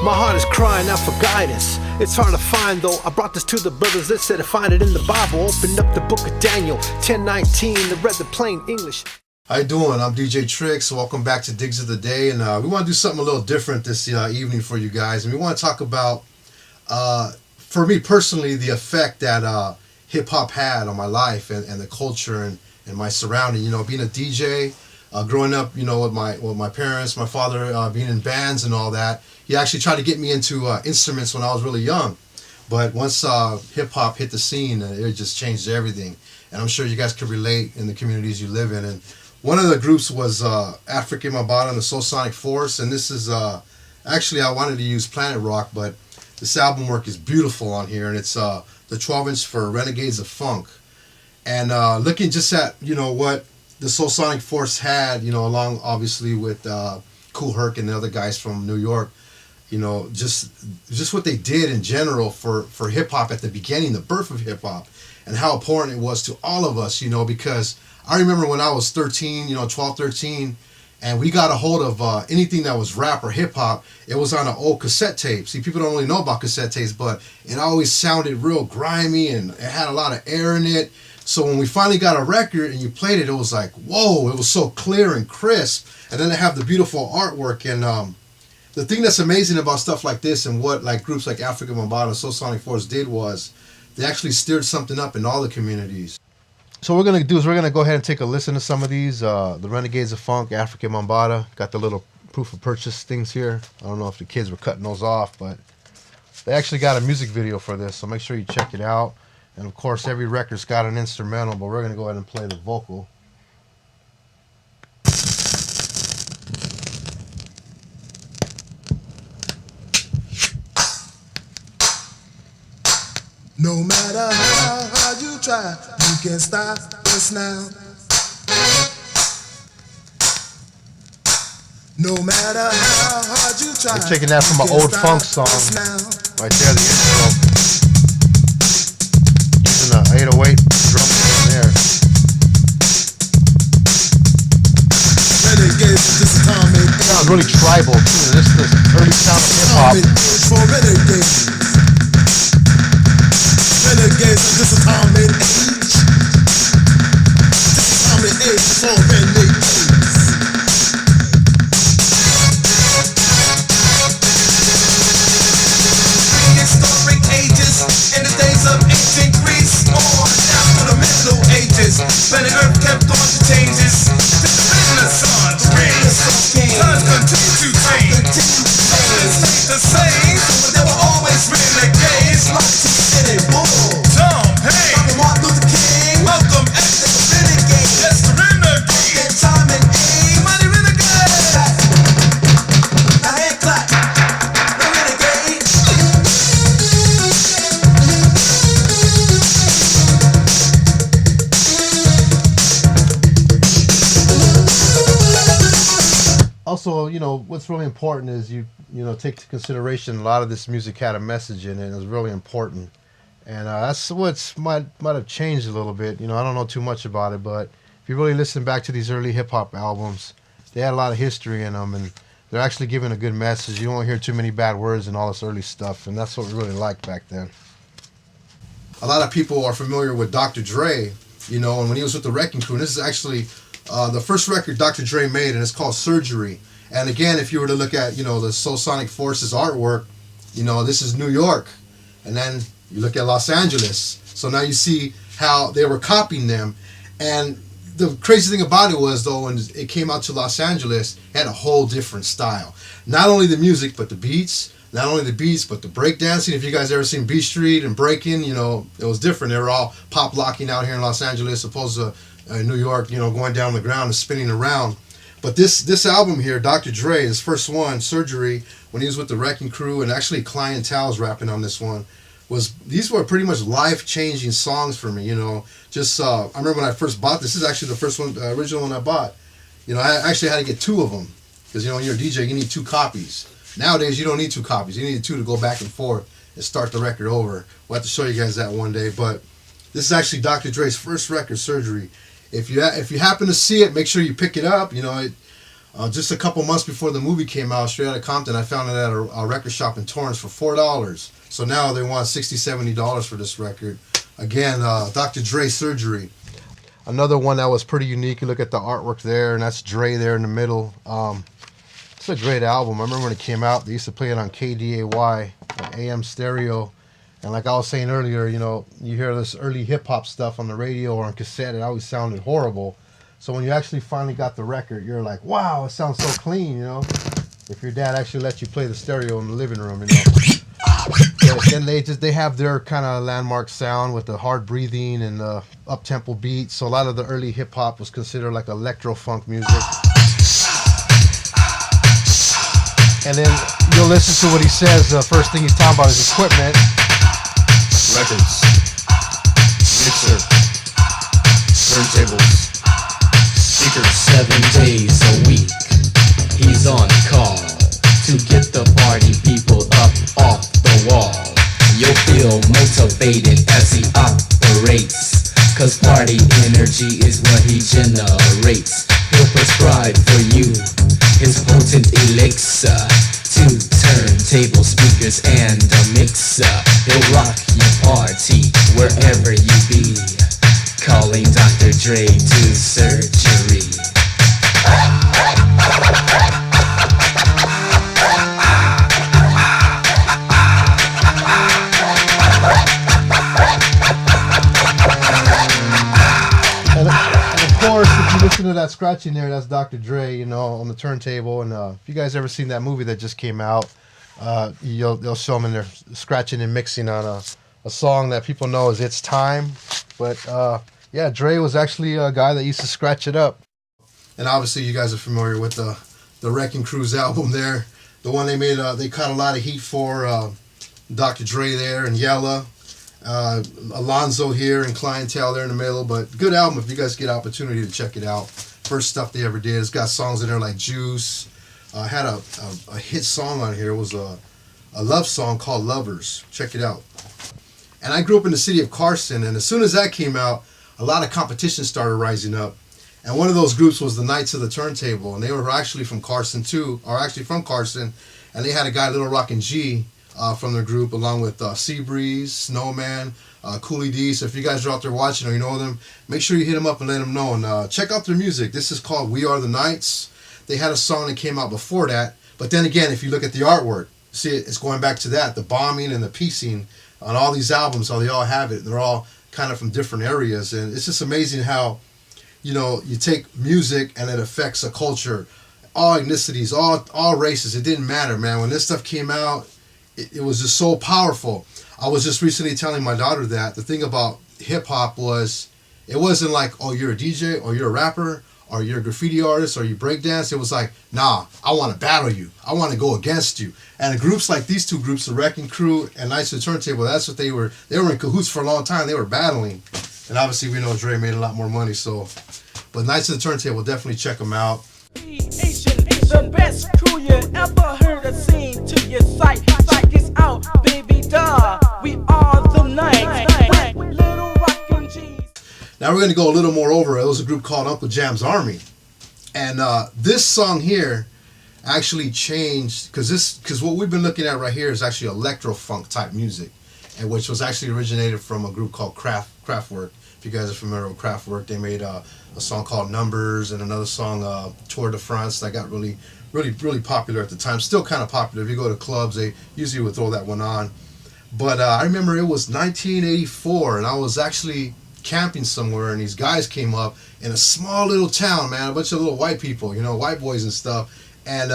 My heart is crying out for guidance. It's hard to find though. I brought this to the brothers that said to find it in the Bible. Opened up the book of Daniel 10:19 and read the plain English. How you doing? I'm DJ Tricks. Welcome back to Digs of the Day, and we want to do something a little different this evening for you guys. And we want to talk about, for me personally, the effect that hip hop had on my life and the culture and my surrounding. You know, being a DJ, growing up, you know, with my parents, my father being in bands and all that. He actually tried to get me into instruments when I was really young, but once hip hop hit the scene, it just changed everything. And I'm sure you guys could relate in the communities you live in. And one of the groups was African Mambata and the Soulsonic Force, and this is actually I wanted to use Planet Rock, but this album work is beautiful on here, and it's the 12-inch for Renegades of Funk. And looking just at, you know, what the Soulsonic Force had, you know, along obviously with Kool Herc and the other guys from New York, you know, just what they did in general for hip hop at the beginning, the birth of hip hop, and how important it was to all of us, you know, because I remember when I was 13, you know, 12, 13, and we got a hold of anything that was rap or hip hop. It was on an old cassette tape. See, people don't really know about cassette tapes, but it always sounded real grimy and it had a lot of air in it. So when we finally got a record and you played it, it was like, whoa, it was so clear and crisp. And then they have the beautiful artwork. And the thing that's amazing about stuff like this and what like groups like African Mambata and Soulsonic Force did was they actually stirred something up in all the communities. So what we're going to do is we're going to go ahead and take a listen to some of these. The Renegades of Funk, African Mambata. Got the little proof of purchase things here. I don't know if the kids were cutting those off, but they actually got a music video for this, so make sure you check it out. And of course, every record's got an instrumental, but we're going to go ahead and play the vocal. No matter how hard you try, you can't stop us now. No matter how hard you try. They're taking that from an old funk song. Right there, the intro. Using the 808 drum in there. Sounds really tribal too. This is the early sound of hip hop. Renegades, this is common age. This is common age for renegades. Prehistoric ages, in the days of ancient Greece, on down to the Middle Ages, planet Earth kept on the changes. To the Renaissance rings, times continue to change. It's not the same, but there were always renegades. Like City Bull. Tom, hey, Martin Luther King. Welcome at the Renegade. Yes, the Renegade. Get time and aim. Mighty Renegade. Now hand clap. The Renegade. Also, you know, what's really important is you know, take into consideration a lot of this music had a message in it, and it was really important. And that's what might have changed a little bit. You know, I don't know too much about it, but if you really listen back to these early hip-hop albums, they had a lot of history in them, and they're actually giving a good message. You won't hear too many bad words and all this early stuff, and that's what we really liked back then. A lot of people are familiar with Dr. Dre, you know, and when he was with the Wrecking Crew, and this is actually the first record Dr. Dre made, and it's called Surgery. And again, if you were to look at, you know, the Soulsonic Force's artwork, you know, this is New York. And then you look at Los Angeles. So now you see how they were copying them. And the crazy thing about it was, though, when it came out to Los Angeles, it had a whole different style. Not only the music, but the beats. Not only the beats, but the breakdancing. If you guys ever seen Beat Street and breaking, you know, it was different. They were all pop locking out here in Los Angeles, opposed to New York, you know, going down the ground and spinning around. But this album here, Dr. Dre, his first one, Surgery, when he was with the Wrecking Crew, and actually Clientele's rapping on this one, these were pretty much life-changing songs for me, you know. Just, I remember when I first bought this is actually the first one, original one I bought. You know, I actually had to get two of them, because, you know, when you're a DJ, you need two copies. Nowadays, you don't need two copies. You need two to go back and forth and start the record over. We'll have to show you guys that one day, but this is actually Dr. Dre's first record, Surgery. If you happen to see it, make sure you pick it up. You know, Just a couple months before the movie came out, straight out of Compton, I found it at a record shop in Torrance for $4. So now they want $60, $70 for this record. Again, Dr. Dre Surgery. Another one that was pretty unique. You look at the artwork there, and that's Dre there in the middle. It's a great album. I remember when it came out, they used to play it on KDAY, AM stereo. And like I was saying earlier, you know, you hear this early hip-hop stuff on the radio or on cassette, it always sounded horrible. So when you actually finally got the record, you're like, wow, it sounds so clean, you know. If your dad actually let you play the stereo in the living room, you know. But then they have their kind of landmark sound with the hard breathing and the up-tempo beats. So a lot of the early hip-hop was considered like electro funk music. And then you'll listen to what he says. The first thing he's talking about is equipment. Records, mixer, turntables, speakers. 7 days a week, he's on call to get the party people up off the wall. You'll feel motivated as he operates, cause party energy is what he generates. He'll prescribe for you his potent elixir, 2 turntable speakers and a mixer. He'll rock your party wherever you be, calling Dr. Dre to surgery. And of course, if you listen to that scratching there, that's Dr. Dre, you know, on the turntable. And if you guys ever seen that movie that just came out, they'll show him in there scratching and mixing on a song that people know is It's Time. But yeah, Dre was actually a guy that used to scratch it up. And obviously you guys are familiar with the Wrecking Crew's album there. The one they made, they caught a lot of heat for, Dr. Dre there and Yella. Alonzo here and Clientele there in the middle. But good album if you guys get opportunity to check it out. First stuff they ever did. It's got songs in there like Juice. Had a hit song on here. It was a love song called Lovers. Check it out. And I grew up in the city of Carson, and as soon as that came out, a lot of competition started rising up. And one of those groups was the Knights of the Turntable, and they were actually from Carson too, or actually from Carson, and they had a guy, Little Rockin' G, from their group, along with Seabreeze, Snowman, Coolie D. So if you guys are out there watching or you know them, make sure you hit them up and let them know. And check out their music. This is called We Are the Knights. They had a song that came out before that, but then again, if you look at the artwork, see it's going back to that, the bombing and the piecing on all these albums, how they all have it. They're all kind of from different areas, and it's just amazing how, you know, you take music and it affects a culture, all ethnicities, all races. It didn't matter, man. When this stuff came out, it was just so powerful. I was just recently telling my daughter that the thing about hip hop was, it wasn't like, oh, you're a DJ or you're a rapper or you're a graffiti artist or you breakdance. It was like, nah, I want to battle you. I want to go against you. And groups like these two groups, the Wrecking Crew and Knights of the Turntable, that's what they were in cahoots for a long time. They were battling. And obviously we know Dre made a lot more money, so. But Knights of the Turntable, definitely check them out. The best crew you ever heard or seen to your sight. Check us out, baby, duh. We are the Knights. Little Rockin' G's. Now we're going to go a little more over. It was a group called Uncle Jam's Army. And this song here actually changed, because what we've been looking at right here is actually Electro Funk type music, and which was actually originated from a group called Kraftwerk. If you guys are familiar with Kraftwerk, they made a song called Numbers and another song, Tour de France, that got really popular at the time. Still kind of popular. If you go to clubs, they usually would throw that one on. But I remember it was 1984, and I was actually camping somewhere, and these guys came up in a small little town, man, a bunch of little white people, you know, white boys and stuff, and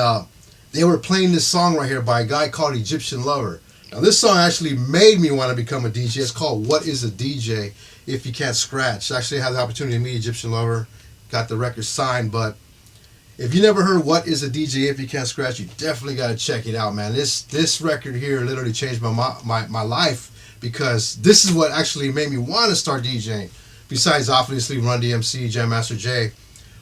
they were playing this song right here by a guy called Egyptian Lover. Now this song actually made me want to become a DJ. It's called What Is a DJ If You Can't Scratch. I actually had the opportunity to meet Egyptian Lover, got the record signed, but if you never heard What Is a DJ If You Can't Scratch, you definitely got to check it out, man. This record here literally changed my life, because this is what actually made me want to start DJing, besides obviously Run DMC, Jam Master Jay,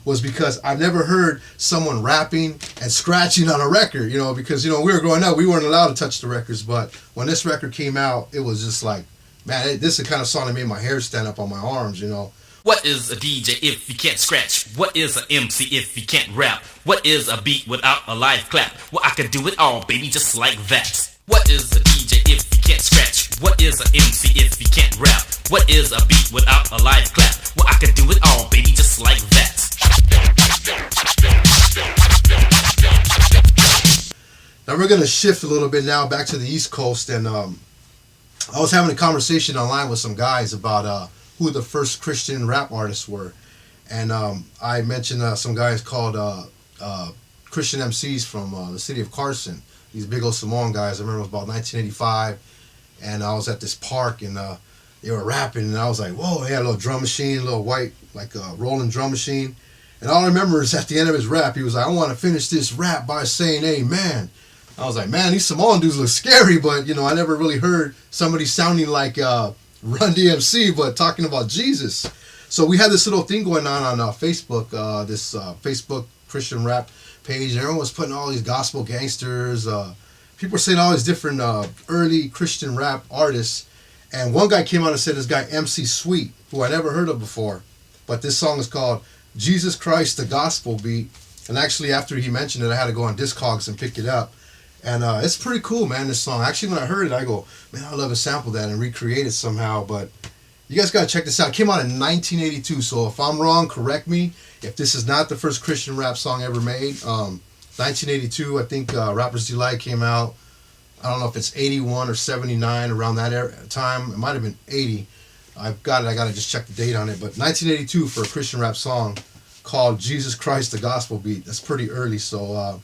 was because I've never heard someone rapping and scratching on a record, you know, because, you know, we were growing up, we weren't allowed to touch the records, but when this record came out, it was just like, man, this is the kind of song that made my hair stand up on my arms, you know. What is a DJ if you can't scratch? What is a MC if you can't rap? What is a beat without a live clap? Well, I could do it all, baby, just like that. What is a DJ if you can't scratch? What is a MC if you can't rap? What is a beat without a live clap? Well, I could do it all, baby, just like that. Now we're gonna shift a little bit now back to the East Coast, and I was having a conversation online with some guys about who the first Christian rap artists were, and I mentioned some guys called Christian MCs from the city of Carson. These big old Samoan guys. I remember it was about 1985, and I was at this park, and they were rapping, and I was like, whoa, they had a little drum machine, a little white, like a rolling drum machine. And all I remember is at the end of his rap, he was like, I want to finish this rap by saying amen. I was like, man, these Samoan dudes look scary, but, I never really heard somebody sounding like Run DMC, but talking about Jesus. So we had this little thing going on Facebook, this Facebook Christian rap page, and everyone was putting all these gospel gangsters. People were saying all these different early Christian rap artists. And one guy came out and said this guy, MC Sweet, who I never heard of before. But this song is called Jesus Christ, the Gospel Beat. And actually, after he mentioned it, I had to go on Discogs and pick it up. And it's pretty cool, man, this song. Actually, when I heard it, I go, man, I'd love to sample that and recreate it somehow. But you guys got to check this out. It came out in 1982, so if I'm wrong, correct me. If this is not the first Christian rap song ever made, 1982, I think Rapper's Delight came out. I don't know if it's 81 or 79, around that time. It might have been 80. I've got it. I got to just check the date on it. But 1982 for a Christian rap song called Jesus Christ, the Gospel Beat. That's pretty early. So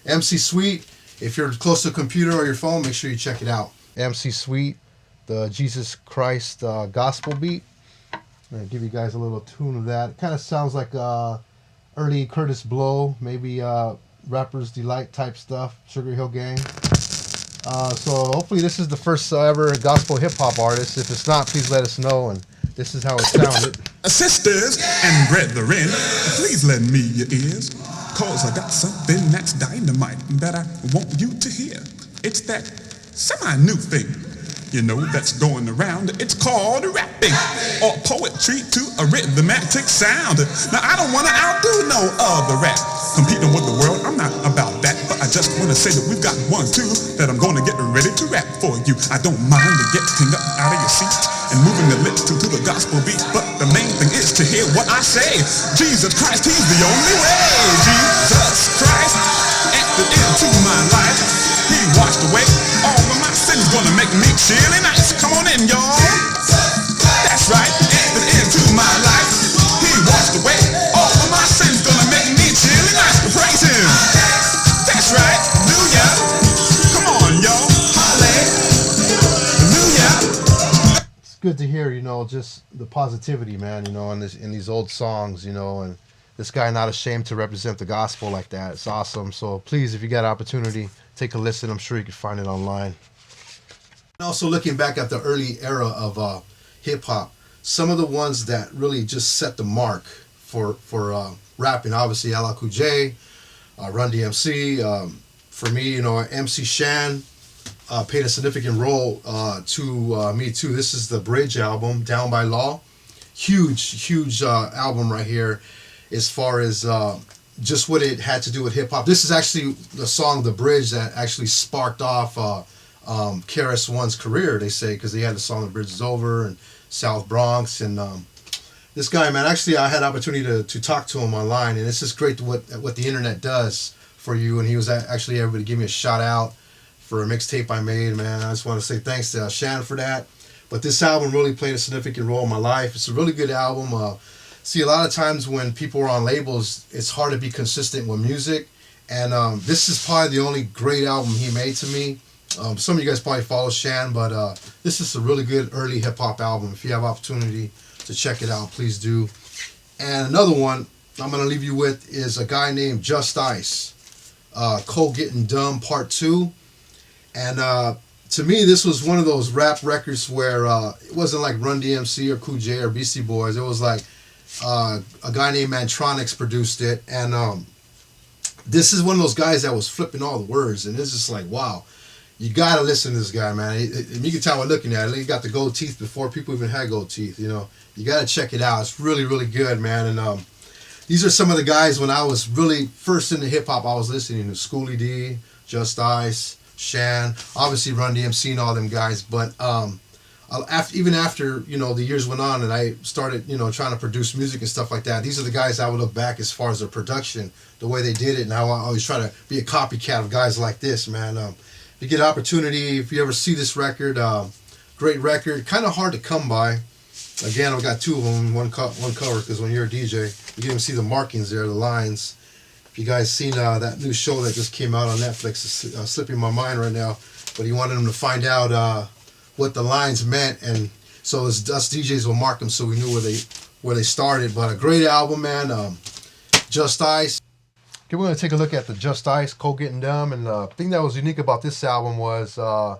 MC Sweet, if you're close to a computer or your phone, make sure you check it out. MC Sweet, the Jesus Christ Gospel Beat. I'm going to give you guys a little tune of that. It kind of sounds like early Curtis Blow, maybe Rapper's Delight type stuff, Sugar Hill Gang. So hopefully this is the first ever gospel hip-hop artist. If it's not, please let us know. And this is how it sounded. Sisters and brethren, please lend me your ears, cause I got something that's dynamite that I want you to hear. It's that semi-new thing, that's going around. It's called rapping, or poetry to a rhythmatic sound. Now I don't want to outdo no other rap, competing with the world, I'm not about that. But I just want to say that we've got one, too, that I'm going to get ready to rap for you. I don't mind to getting up out of your seat and moving the lips to the gospel beat, but the main thing is to hear what I say. Jesus Christ, he's the only way. Jesus Christ entered into my life. He washed away all of my sins, gonna make me chilly nice. Come on in, y'all. That's right, entered into my life. He washed away all of my sins, gonna make me chilly nice. Praise him. That's right, hallelujah. Come on, y'all. Hallelujah. It's good to hear, just the positivity, man, in these old songs, and this guy not ashamed to represent the gospel like that. It's awesome. So please, if you got an opportunity, take a listen. I'm sure you can find it online. And also looking back at the early era of hip-hop, some of the ones that really just set the mark for rapping, obviously LL Cool J, Run DMC. For me, MC Shan played a significant role to me too. This is the Bridge album, Down by Law. Huge album right here as far as just what it had to do with hip-hop. This is actually the song, The Bridge, that actually sparked off KRS-One's career, they say, because they had the song The Bridge Is Over and South Bronx. And this guy, man, actually I had the opportunity to talk to him online, and it's just great what the internet does for you. And he was actually able to give me a shout out for a mixtape I made, man. I just want to say thanks to Shan for that. But this album really played a significant role in my life. It's a really good album. See, a lot of times when people are on labels, it's hard to be consistent with music. And this is probably the only great album he made to me. Some of you guys probably follow Shan, but this is a really good early hip-hop album. If you have opportunity to check it out, please do. And another one I'm going to leave you with is a guy named Just Ice, Cold Getting Dumb Part 2. And to me, this was one of those rap records where it wasn't like Run DMC or Cool J or Beastie Boys. It was like a guy named Mantronix produced it. And this is one of those guys that was flipping all the words. And it's just like, wow. You gotta listen to this guy, man. You can tell by looking at it. He got the gold teeth before people even had gold teeth. You know, you gotta check it out. It's really, really good, man. And these are some of the guys when I was really first into hip hop. I was listening to Schoolie D, Just Ice, Shan, obviously Run DMC and all them guys. But even after the years went on and I started trying to produce music and stuff like that, these are the guys I would look back as far as their production, the way they did it, and how I always try to be a copycat of guys like this, man. If you get an opportunity, if you ever see this record, great record, kind of hard to come by. Again, I've got two of them, one cover, because when you're a DJ, you can even see the markings there, the lines. If you guys seen that new show that just came out on Netflix, it's slipping my mind right now, but he wanted them to find out what the lines meant, and so us DJs will mark them so we knew where they started. But a great album, man. Just Ice. Okay, we're going to take a look at the Just Ice, Cold Getting Dumb, and the thing that was unique about this album was the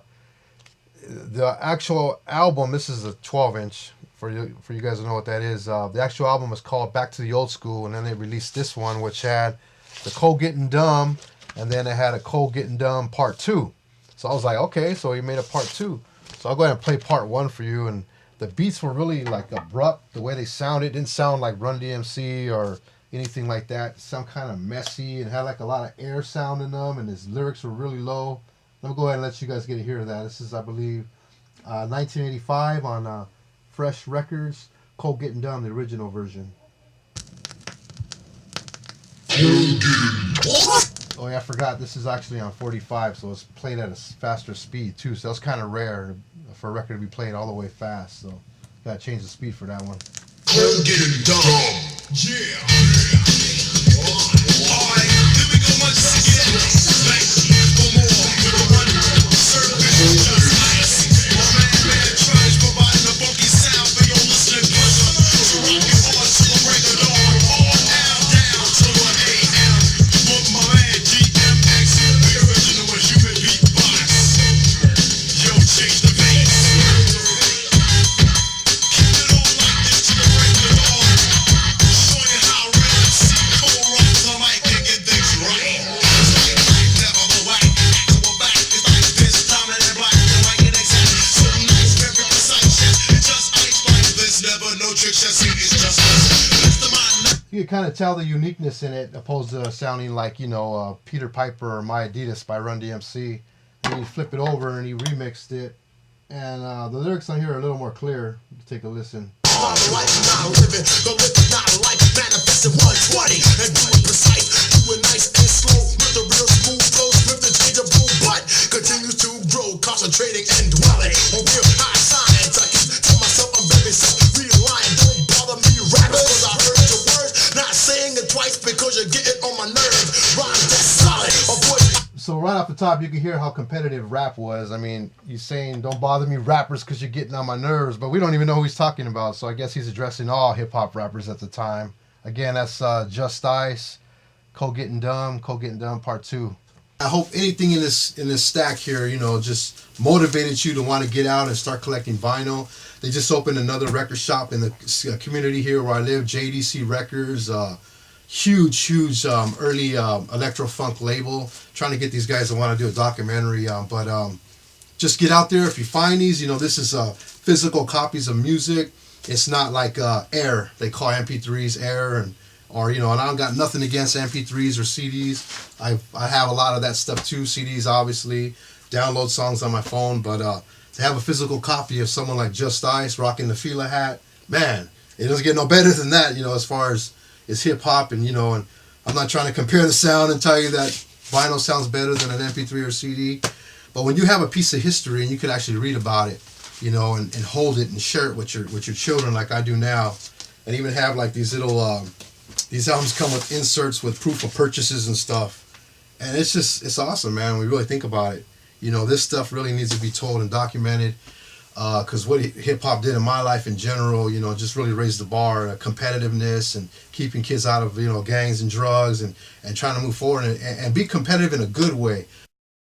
actual album. This is a 12-inch for you guys to know what that is. The actual album was called Back to the Old School, and then they released this one, which had the Cold Getting Dumb, and then it had a Cold Getting Dumb Part 2. So I was like, okay, so he made a Part 2. So I'll go ahead and play Part 1 for you, and the beats were really like abrupt. The way they sounded, it didn't sound like Run DMC or anything like that. It sounded kind of messy and had like a lot of air sound in them, and his lyrics were really low. Let me go ahead and let you guys get a hear of that. This is, I believe, 1985 on Fresh Records, Cold Getting Dumb, the original version. Oh yeah, I forgot. This is actually on 45, so it's played at a faster speed too. So that's kind of rare for a record to be played all the way fast. So gotta change the speed for that one. Cold Getting Dumb. Yeah. Alright, here we go once again. Thank you for more to the run. Service Just Ice. My man Trash providing a funky sound for your listening pleasure. So rock it hard till the break of dawn. All down to 1 a.m. Book my man DMX, the original was human beatbox. Yo, change the pace. Keep it on like this till the break of dawn. Show you how real MC Cole rocks the mic and get things right. It's like never the whack. So we're back. It's like this, dominant black and white and exact. So nice, very precise. It's just ice like this. Never no tricks. Just see it's just us. Mr. Mind. You can kind of tell the uniqueness in it, opposed to sounding like Peter Piper or My Adidas by Run DMC. And you flip it over and he remixed it, and the lyrics on here are a little more clear. You can take a listen. Life now living, the living now life manifested 120 and do it precise, do it nice and slow with the real smooth flows with the changeable, but continues to grow, concentrating and dwelling on real high science. I keep tell myself I'm very self-reliant. Don't bother me, rappers, cause I heard your words. Not saying it twice because you're getting on my nerves. Rhymes that's solid, avoid. So right off the top, you can hear how competitive rap was. I mean, he's saying, don't bother me, rappers, because you're getting on my nerves. But we don't even know who he's talking about. So I guess he's addressing all hip-hop rappers at the time. Again, that's Just Ice, Cold Getting Dumb Part 2. I hope anything in this stack here, just motivated you to want to get out and start collecting vinyl. They just opened another record shop in the community here where I live, JDC Records. Huge early Electro Funk label, trying to get these guys to want to do a documentary, but just get out there. If you find these, this is physical copies of music. It's not like air. They call MP3s air, and I don't got nothing against MP3s or CDs. I have a lot of that stuff too, CDs obviously, download songs on my phone, but to have a physical copy of someone like Just Ice rocking the Fila hat, man, it doesn't get no better than that, as far as it's hip-hop, and and I'm not trying to compare the sound and tell you that vinyl sounds better than an MP3 or CD, but when you have a piece of history and you can actually read about it, and hold it and share it with your children like I do now, and even have like these little these albums come with inserts with proof of purchases and stuff, and it's awesome, man, when we really think about it. This stuff really needs to be told and documented. Because what hip-hop did in my life in general, just really raised the bar, competitiveness, and keeping kids out of, gangs and drugs, and trying to move forward and be competitive in a good way.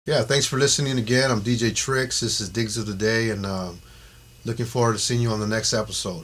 Yeah, thanks for listening again. I'm DJ Tricks. This is Digs of the Day, and looking forward to seeing you on the next episode.